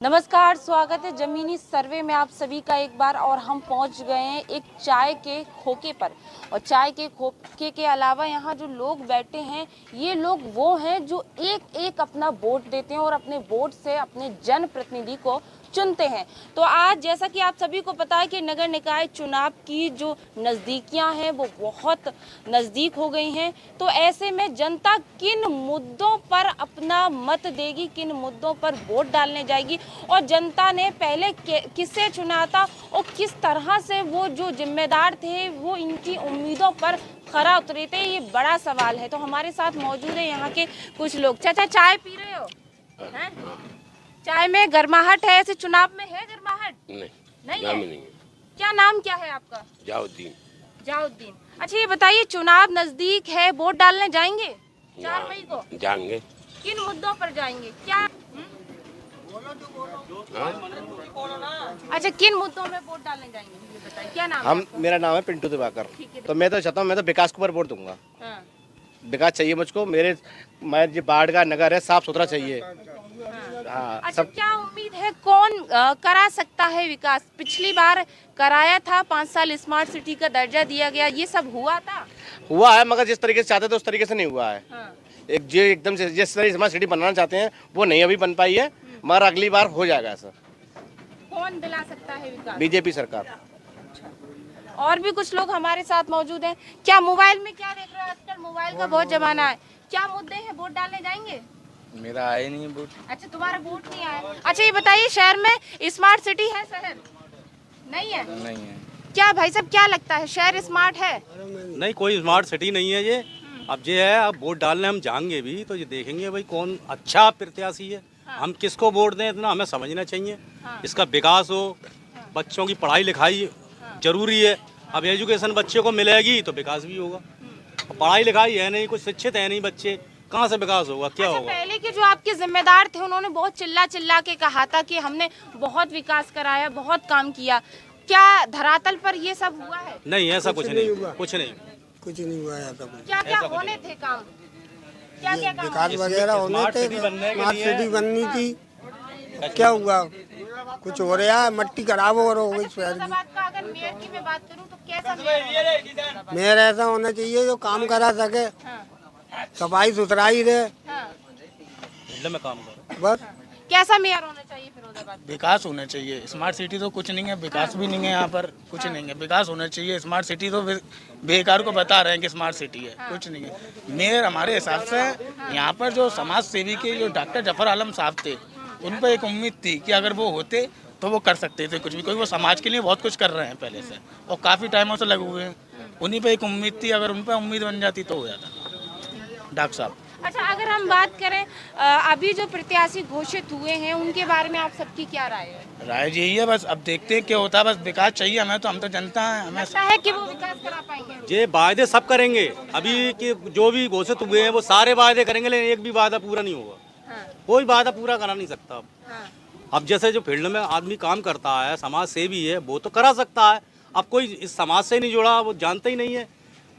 नमस्कार, स्वागत है जमीनी सर्वे में आप सभी का एक बार। और हम पहुंच गए हैं एक चाय के खोखे पर। और चाय के खोखे के अलावा यहाँ जो लोग बैठे हैं, ये लोग वो हैं जो एक एक अपना वोट देते हैं और अपने वोट से अपने जनप्रतिनिधि को चुनते हैं। तो आज जैसा कि आप सभी को पता है कि नगर निकाय चुनाव की जो नज़दीकियां हैं वो बहुत नज़दीक हो गई हैं। तो ऐसे में जनता किन मुद्दों पर अपना मत देगी, किन मुद्दों पर वोट डालने जाएगी, और जनता ने पहले किसे चुना था और किस तरह से वो जो जिम्मेदार थे वो इनकी उम्मीदों पर खरा उतरे थे, ये बड़ा सवाल है। तो हमारे साथ मौजूद है यहाँ के कुछ लोग। चाचा, चाय पी रहे हो? हैं? चाय में गर्माहट है, ऐसे चुनाव में है गर्माहट? नहीं है? नहीं है। क्या नाम क्या है आपका? जाउद्दीन। जाउद्दीन। अच्छा, ये बताइए, चुनाव नजदीक है, वोट डालने जाएंगे 4 मई को? जाएंगे। किन मुद्दों पर जाएंगे? क्या अच्छा, किन मुद्दों में वोट डालने जाएंगे ये बताइए। क्या नाम है? मेरा नाम है पिंटू दिवाकर। तो मैं तो चाहता हूँ, मैं तो विकास के ऊपर वोट दूंगा। हाँ। विकास चाहिए मुझको। मैं जो बाढ़ का नगर है, साफ सुथरा चाहिए। हाँ। अच्छा, क्या उम्मीद है कौन करा सकता है विकास? पिछली बार कराया था, 5 साल स्मार्ट सिटी का दर्जा दिया गया, ये सब हुआ था? हुआ है, मगर जिस तरीके से चाहते थे उस तरीके से नहीं हुआ है। हाँ। एकदम से जिस तरह स्मार्ट सिटी बनाना चाहते हैं वो नहीं अभी बन पाई है, मगर अगली बार हो जाएगा ऐसा। कौन दिला सकता है विकास? बीजेपी सरकार। और भी कुछ लोग हमारे साथ मौजूद हैं। क्या मोबाइल में क्या देख रहे हो? आजकल मोबाइल का बहुत जमाना है। क्या मुद्दे हैं, वोट डालने जाएंगे? मेरा आया नहीं वोट। अच्छा, तुम्हारा वोट नहीं आया। अच्छा, ये बताइए, शहर में स्मार्ट सिटी है? शहर नहीं है? नहीं है। क्या भाई साहब, क्या लगता है, शहर स्मार्ट है? नहीं, कोई स्मार्ट सिटी नहीं है ये। अब ये है, अब वोट डालने हम जाएंगे भी तो ये देखेंगे भाई कौन अच्छा प्रत्याशी है। हम किसको वोट दें, इतना हमें समझना चाहिए। इसका विकास हो, बच्चों की पढ़ाई लिखाई जरूरी है। अब एजुकेशन बच्चे को मिलेगी तो विकास भी होगा। पढ़ाई लिखाई है नहीं, कुछ शिक्षित है नहीं बच्चे, कहाँ से विकास होगा, क्या अच्छा, होगा? पहले के जो आपके जिम्मेदार थे उन्होंने बहुत चिल्ला चिल्ला के कहा था कि हमने बहुत विकास कराया, बहुत काम किया। क्या धरातल पर ये सब हुआ है? नहीं, ऐसा कुछ नहीं, कुछ नहीं हुआ है। क्या क्या होने थे काम? क्या क्या काम? विकास वगैरह होने स्मार्ट थे, सिटी बनने के स्मार्ट लिए सिटी बननी थी। क्या हुआ? कुछ हो रहा है, मट्टी खराब हो गई शहर की। फिरोजाबाद का अगर मेयर की मैं बात करूं तो कैसा मेयर? मेयर ऐसा होना चाहिए जो काम करा सके, सफाई सुथराई रहे, में काम करो। बस। कैसा मेयर होना चाहिए फिरोजाबाद? विकास होना चाहिए। स्मार्ट सिटी तो कुछ नहीं है, विकास भी नहीं है यहाँ पर, कुछ नहीं है। विकास होना चाहिए। स्मार्ट सिटी तो बेकार को बता रहे हैं कि स्मार्ट सिटी है, कुछ नहीं है। मेयर हमारे हिसाब से यहाँ पर जो समाज सेवी के जो डॉक्टर जफर आलम साहब थे, उन पर एक उम्मीद थी कि अगर वो होते तो वो कर सकते थे कुछ भी, क्योंकि वो समाज के लिए बहुत कुछ कर रहे हैं पहले से और काफ़ी टाइमों से लगे हुए हैं। उन्हीं पर एक उम्मीद थी, अगर उन पर उम्मीद बन जाती तो हो जाता डॉक्टर साहब। अच्छा, अगर हम बात करें अभी जो प्रत्याशी घोषित हुए हैं उनके बारे में आप सबकी क्या राय है? राय यही है, बस अब देखते हैं क्या होता है। बस विकास चाहिए हमें, तो हम तो जनता है, हमें लगता है कि वो विकास करा पाएंगे? ये वायदे सब करेंगे, अभी के जो भी घोषित हुए हैं वो सारे वायदे करेंगे, लेकिन एक भी वादा पूरा नहीं होगा। कोई वादा पूरा करा नहीं सकता। अब जैसे जो फील्ड में आदमी काम करता है, समाज सेवी है, वो तो करा सकता है। अब कोई इस समाज से नहीं जुड़ा, वो जानता ही नहीं है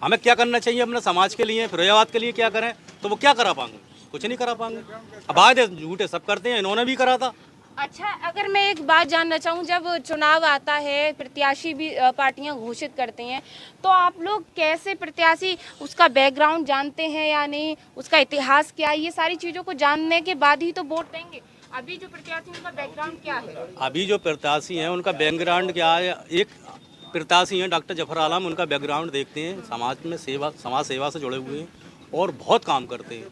हमें क्या करना चाहिए अपने समाज के लिए, फिरोजाबाद के लिए क्या करें, तो वो क्या करा पाएंगे? कुछ नहीं करा पाएंगे। अब वायदे झूठे सब करते हैं, इन्होंने भी करा था। अच्छा, अगर मैं एक बात जानना चाहूँ, जब चुनाव आता है, प्रत्याशी भी पार्टियां घोषित करते हैं, तो आप लोग कैसे प्रत्याशी, उसका बैकग्राउंड जानते हैं या नहीं, उसका इतिहास क्या है, ये सारी चीज़ों को जानने के बाद ही तो वोट देंगे? अभी जो प्रत्याशी उनका बैकग्राउंड क्या है? अभी जो प्रत्याशी हैं उनका बैकग्राउंड क्या है? एक प्रत्याशी हैं डॉक्टर जफर आलम, उनका बैकग्राउंड देखते हैं, समाज में समाज सेवा से जुड़े हुए हैं और बहुत काम करते हैं।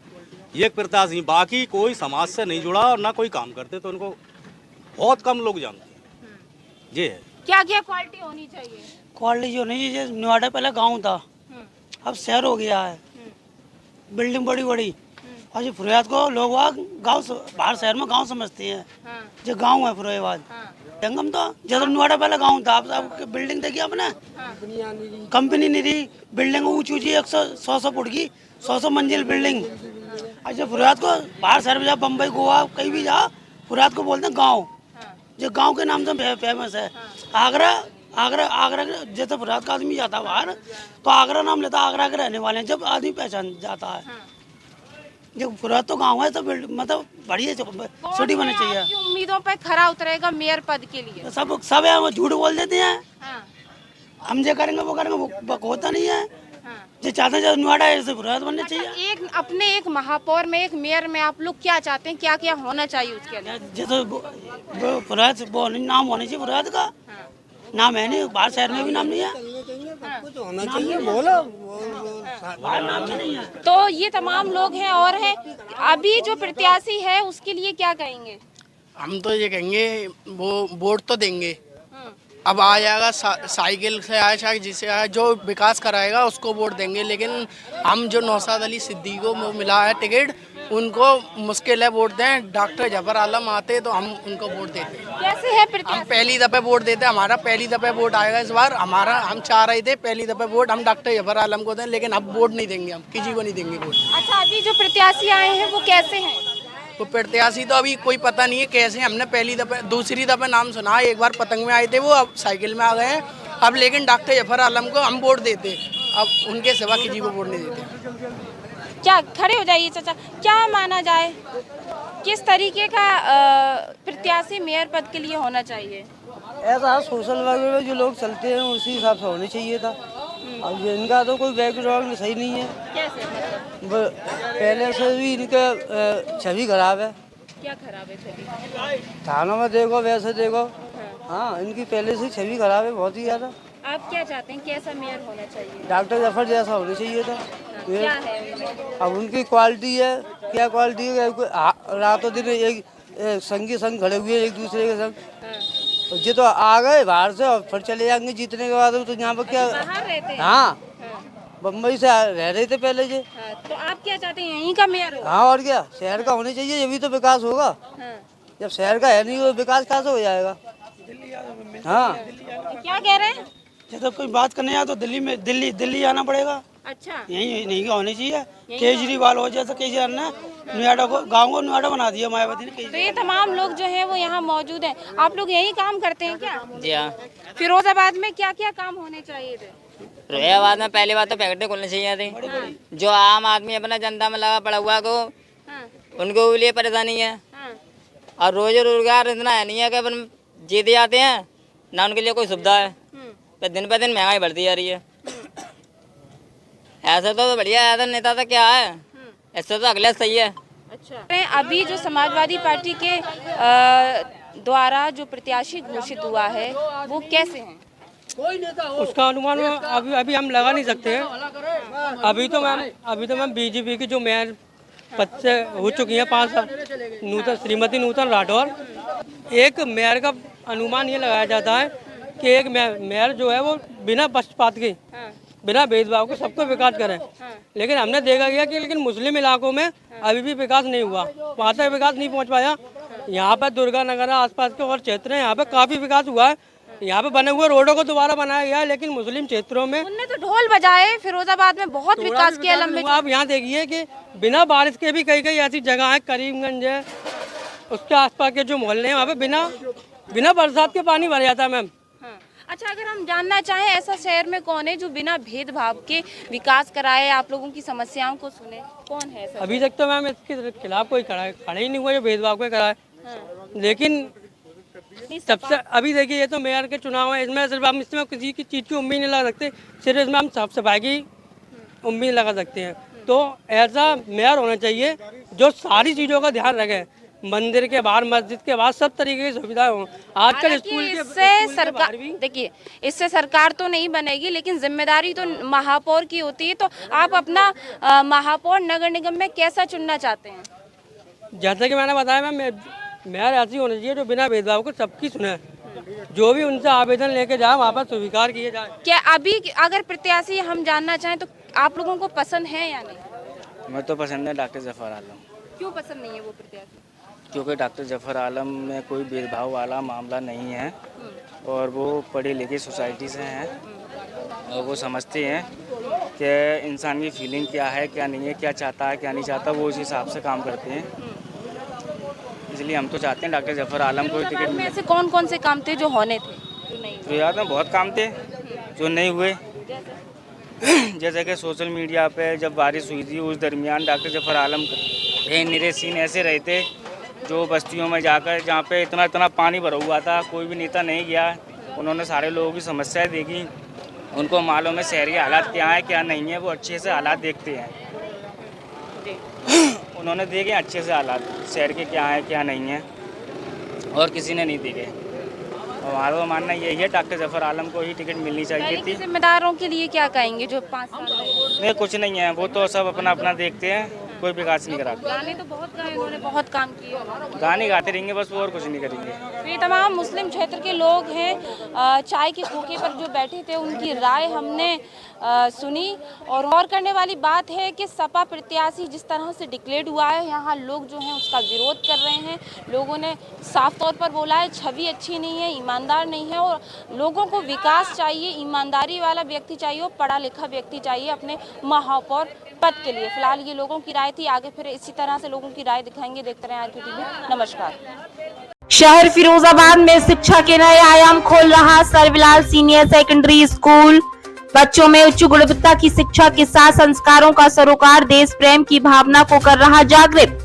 ये एक प्रत्याशी, बाकी कोई समाज से नहीं जुड़ा और ना कोई काम करते, तो उनको बहुत कम लोग जानते हैं। ये है। क्या क्या क्वालिटी होनी चाहिए? क्वालिटी जो नहीं है, नोएडा पहले गांव था, अब शहर हो गया है, बिल्डिंग बड़ी बड़ी। और ये फिरोजाबाद को लोग गांव बाहर शहर में गांव समझते हैं, जो गांव है फिरोजाबाद। जंगम तो जैसे नोएडा पहले गांव था, अब बिल्डिंग देखिए आपने, कंपनी नहीं रही, बिल्डिंग ऊंची ऊंची 100-100 फुट की, 100 मंजिल बिल्डिंग। अच्छा, फिरोजाबाद को बाहर शहर में जा, बम्बई गोवा कहीं भी जा, फिरोजाबाद को बोलते हैं गाँव, जो गाँव के नाम से फेमस है। आगरा जैसे फिरोजाबाद का आदमी जाता है बाहर तो आगरा नाम लेता है, आगरा के रहने वाले हैं, जब आदमी पहचान जाता है। जो पूरा तो गाँव है तो मतलब बढ़िया सिटी बननी चाहिए। आपकी उम्मीदों पर खरा उतरेगा मेयर पद के लिए? सब है वो झूठ बोल देते हैं, हाँ, हम जो करेंगे वो करेंगे, वो होता नहीं है। हाँ। जो चाहते हैं नोएडा ऐसे बुरात बननी चाहिए। एक अपने एक महापौर में, एक मेयर में आप लोग क्या चाहते हैं, क्या क्या होना चाहिए उसके लिए? जैसे बुरात वो नाम होना चाहिए बुरात का, नाम है नहीं, बाहर शहर में भी नाम नहीं है। कुछ होना चाहिए, बोलो नाम नहीं है। तो ये तमाम लोग हैं और हैं। अभी जो प्रत्याशी है उसके लिए क्या कहेंगे? हम तो ये कहेंगे वो वोट तो देंगे, अब आ जाएगा साइकिल से आया चाहे जिसे आया, जो विकास कराएगा उसको वोट देंगे। लेकिन हम जो नौशाद अली सिद्दीकी को वो मिला है टिकट, उनको मुश्किल है वोट दें। डॉक्टर जफर आलम आते तो हम उनको वोट देते। कैसे है हम प्रत्याशी? पहली दफे वोट देते, हमारा पहली दफे वोट आएगा इस बार। हमारा हम चाह रहे थे पहली दफे वोट हम डॉक्टर जफर आलम को दें, लेकिन अब वोट नहीं देंगे, हम किसी को नहीं देंगे वोट। अच्छा, अभी जो प्रत्याशी आए हैं वो कैसे हैं? तो प्रत्याशी तो अभी कोई पता नहीं है कैसे। हमने पहली दफे दूसरी दफे नाम सुना, एक बार पतंग में आए थे वो, अब साइकिल में आ गए हैं। अब लेकिन डॉक्टर जफर आलम को हम वोट देते, अब उनके सिवा किसी को वोट नहीं देते। क्या खड़े हो जाइए चाचा, क्या माना जाए किस तरीके का प्रत्याशी मेयर पद के लिए होना चाहिए? ऐसा सोशल वर्क में जो लोग चलते हैं उसी हिसाब से होने चाहिए था। अब इनका तो कोई बैकग्राउंड सही नहीं है। कैसे मतलब? पहले से भी इनका छवि खराब है। क्या खराब है छवि? थानों में देखो, वैसे देखो, हाँ इनकी पहले से छवि खराब है बहुत ही ज़्यादा। आप क्या चाहते हैं, कैसा मेयर होना चाहिए? डॉक्टर जफर जैसा होना चाहिए था। क्या है उनमें? अब उनकी क्वालिटी है, क्या क्वालिटी है, रातों दिन एक संगी संग खड़े हुए एक दूसरे के संग। ये तो आ गए बाहर से और फिर चले जाएंगे जीतने के बाद। तो यहाँ पर क्या, बाहर रहते हैं? हाँ बम्बई से रह रहे थे पहले जी। हाँ, तो आप क्या चाहते हैं, यहीं का मेयर हो? हाँ और क्या, शहर का होने चाहिए, यही तो विकास होगा। हाँ। जब शहर का है नहीं वो विकास कहाँ से हो जाएगा। हाँ क्या कह रहे हैं? जब कोई बात करने आए तो दिल्ली आना पड़ेगा। अच्छा, यही नहीं होनी चाहिए। केजरीवाल हो जैसे केजरीवाल ने नोएडा को, गाँव को नोएडा बना दिया मायावती ने। तो ये तमाम लोग जो हैं वो यहाँ मौजूद हैं। आप लोग यही काम करते हैं क्या? जी हाँ। फिरोजाबाद में क्या क्या काम होने चाहिए थे? फिरोजाबाद में पहली बात तो फैक्ट्री खोलनी चाहिए थी। जो आम आदमी अपना जनता में लगा पड़ा हुआ को, हाँ, उनको भी लिए परेशानी है। हाँ, और रोजगार इतना है नहीं है कि अपन जीते जाते हैं ना, उनके लिए कोई सुविधा है। पर दिन पे दिन महंगाई बढ़ती जा रही है। ऐसा तो बढ़िया है, नेता तो क्या है, ऐसे तो अगले सही है। अच्छा, अभी जो समाजवादी पार्टी के द्वारा जो प्रत्याशी घोषित हुआ है वो कैसे हैं? उसका अनुमान अभी हम लगा नहीं सकते हैं। अभी तो मैम बीजेपी की जो मेयर पद से हो चुकी है 5 साल, श्रीमती नूतन राठौर। एक मेयर का अनुमान ये लगाया जाता है कि एक मेयर जो है वो बिना पक्षपात के, बिना भेदभाव के सबको विकास करें। लेकिन हमने देखा गया कि लेकिन मुस्लिम इलाकों में अभी भी विकास नहीं हुआ, वहाँ तक विकास नहीं पहुँच पाया। यहाँ पर दुर्गा नगर आसपास के और क्षेत्र हैं, यहाँ पे काफ़ी विकास हुआ है। यहाँ पे बने हुए रोडों को दोबारा बनाया गया है, लेकिन मुस्लिम क्षेत्रों में उनने तो ढोल बजाए, फिरोजाबाद में बहुत विकास किया लंबे। आप यहाँ देखिए कि बिना बारिश के भी कई ऐसी जगह है, करीमगंज है, उसके आसपास के जो मोहल्ले हैं वहाँ पे बिना बरसात के पानी भर जाता है मैम। हाँ। अच्छा, अगर हम जानना चाहें ऐसा शहर में कौन है जो बिना भेदभाव के विकास कराए, आप लोगों की समस्याओं को सुने, कौन है ऐसा? अभी तक तो मैम इसके खिलाफ कोई खड़ा ही नहीं हुआ जो भेदभाव को कराए। लेकिन सबसे अभी देखिए ये तो मेयर के चुनाव है, इसमें सिर्फ हम इसमें किसी की चीज़ की उम्मीद नहीं लगा सकते, सिर्फ इसमें हम साफ सफाई की उम्मीद लगा सकते हैं। तो ऐसा मेयर होना चाहिए जो सारी चीज़ों का ध्यान रखे, मंदिर के बाहर, मस्जिद के बाहर सब तरीके की सुविधाएं हों। आजकल स्कूल के इससे सरकार, देखिए इससे सरकार तो नहीं बनेगी, लेकिन जिम्मेदारी तो महापौर की होती है। तो आप अपना महापौर नगर निगम में कैसा चुनना चाहते हैं? जैसे कि मैंने बताया मैम, मेयर ऐसी होनी चाहिए जो बिना भेदभाव को सबकी सुने, जो भी उनसे आवेदन लेके जाए वहाँ पर स्वीकार किए जाए। क्या अभी अगर प्रत्याशी हम जानना चाहें तो आप लोगों को पसंद है या नहीं? मैं तो पसंद है डॉक्टर जफर आलम। क्यों पसंद नहीं है वो प्रत्याशी? क्योंकि डॉक्टर जफर आलम में कोई भेदभाव वाला मामला नहीं है और वो पढ़े लिखे सोसाइटी से हैं और वो समझते हैं कि इंसान की फीलिंग क्या है, क्या नहीं है, क्या चाहता है, क्या नहीं चाहता, वो उस हिसाब से काम करते हैं। इसलिए हम तो चाहते हैं डॉक्टर जफर आलम को टिकट में। ऐसे कौन कौन से काम थे जो होने थे, जो नहीं? तो याद में बहुत काम थे जो नहीं हुए। जैसे कि सोशल मीडिया पे जब बारिश हुई थी उस दरमियान डॉक्टर जफर आलम यही निरे सीन ऐसे रहे थे जो बस्तियों में जाकर जहाँ पे इतना इतना पानी भरा हुआ था, कोई भी नेता नहीं गया। उन्होंने सारे लोगों की समस्याएं देखी, उनको मालूम है शहर के हालात क्या है क्या नहीं है, वो अच्छे से हालात देखते हैं। उन्होंने देखे अच्छे से हालात शहर के क्या है क्या नहीं है, और किसी ने नहीं देखे। और हमारा तो मानना यही है डॉक्टर जफर आलम को ही टिकट मिलनी चाहिए थी। जिम्मेदारों के लिए क्या कहेंगे जो 5 साल रहे? नहीं कुछ नहीं है, वो तो सब अपना अपना देखते हैं, कोई विकास नहीं कराते। गाने तो बहुत गाए उन्होंने, बहुत काम किए। गाने गाते रहेंगे बस, वो और कुछ नहीं करेंगे। तो ये तमाम मुस्लिम क्षेत्र के लोग हैं, चाय के खोखे पर जो बैठे थे उनकी राय हमने सुनी। और गौर करने वाली बात है कि सपा प्रत्याशी जिस तरह से डिक्लेयर हुआ है, यहाँ लोग जो हैं उसका विरोध कर रहे हैं। लोगों ने साफ तौर पर बोला है छवि अच्छी नहीं है, ईमानदार नहीं है, और लोगों को विकास चाहिए, ईमानदारी वाला व्यक्ति चाहिए, पढ़ा लिखा व्यक्ति चाहिए अपने महापौर पद के लिए। फिलहाल ये लोगों की राय थी, आगे फिर इसी तरह से लोगों की राय दिखाएंगे। देखते रहें आरके टीवी। नमस्कार। शहर फिरोजाबाद में शिक्षा के नए आयाम खोल रहा सर्वलाल सीनियर सेकेंडरी स्कूल। बच्चों में उच्च गुणवत्ता की शिक्षा के साथ संस्कारों का सरोकार देश प्रेम की भावना को कर रहा जागृत।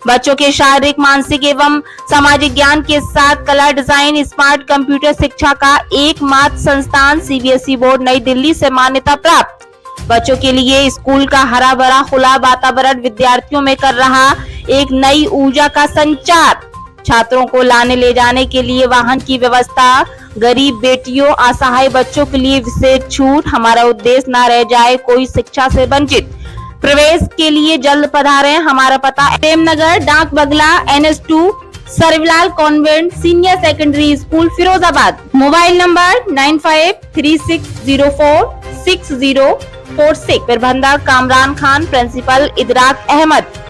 बच्चों के शारीरिक, मानसिक एवं सामाजिक ज्ञान के साथ कला, डिजाइन, स्मार्ट कंप्यूटर शिक्षा का एकमात्र संस्थान सीबीएसई बोर्ड नई दिल्ली से मान्यता प्राप्त। बच्चों के लिए स्कूल का हरा भरा खुला वातावरण विद्यार्थियों में कर रहा एक नई ऊर्जा का संचार। छात्रों को लाने ले जाने के लिए वाहन की व्यवस्था, गरीब बेटियों, असहाय बच्चों के लिए विशेष छूट। हमारा उद्देश्य न रह जाए कोई शिक्षा से वंचित। प्रवेश के लिए जल्द पधारें। हमारा पता प्रेमनगर, डाक बंगला, NS2, Sarvlal convent senior secondary school Firozabad. Mobile number 9536046046। प्रबंधक कामरान खान, प्रिंसिपल इदराक अहमद।